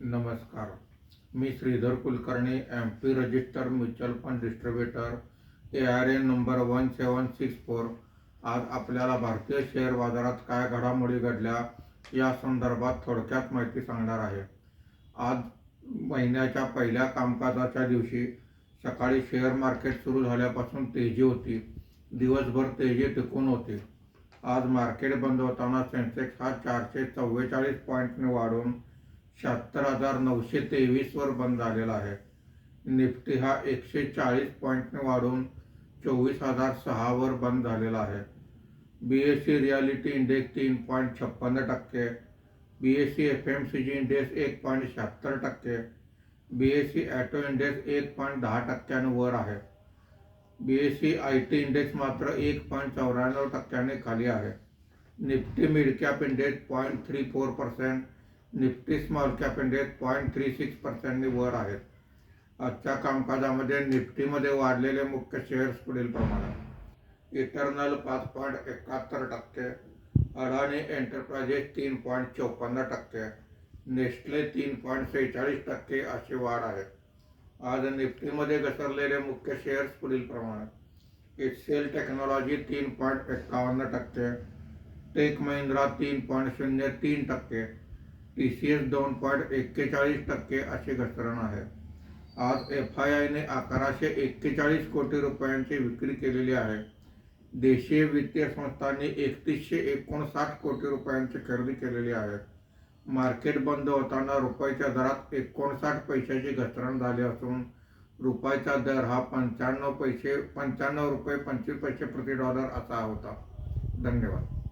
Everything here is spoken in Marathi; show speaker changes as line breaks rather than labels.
नमस्कार. मी Shridhar Kulkarni, MP register mutual fund distributor, ARN number 1764. आज आपल्याला भारतीय शेअर बाजारात काय घडामोडी घडल्या या संदर्भात थोडक्यात माहिती सांगणार आहे. आज महिन्याच्या पहिल्या कामकाजाच्या दिवशी सकाळी शेअर मार्केट सुरू झाल्यापासून तेजी होती. दिवसभर तेजी टिकून होती. आज मार्केट बंद होताना सेन्सेक्स हा 444 पॉईंटने वाढून 76,923 वर बंद झालेला आहे. निफ्टी हा 140 पॉईंटने वाढून 24,006 वर बंद झालेला आहे. BSE reality index 3.56%, BSE FMCG index 1.76%, BSE auto index 1.10% वर आहे. BSE IT इंडेक्स मात्र 1.94% खाली आहे. Nifty mid cap index 0.34%, Nifty small cap index 0.36% वर आहेत. आजच्या कामकाजामध्ये निफ्टीमध्ये वाढलेले मुख्य शेअर्स पुढील प्रमाणे: इटर्नल 5.71%, अडाणी एंटरप्राइजेस 3.54%, नेस्ले 3.46% अशी वाढ आहे. आज निफ्टीमध्ये घसरलेले मुख्य शेअर्स पुढील प्रमाणे: HCL technology 3.51%, tech Mahindra 3.03%, TCS 2.41% अशी घसरण आहे. आज FIIने 1141 कोटी रुपयांची विक्री केलेली आहे. देशीय वित्तीय संस्थांनी 3159 कोटी रुपयांची खरेदी केलेली आहे. मार्केट बंद होताना रुपयाच्या दरात 59 पैशाची घसरण झाली असून रुपयाचा दर हा 95 रुपये 25 पैसे प्रति डॉलर असा होता. धन्यवाद.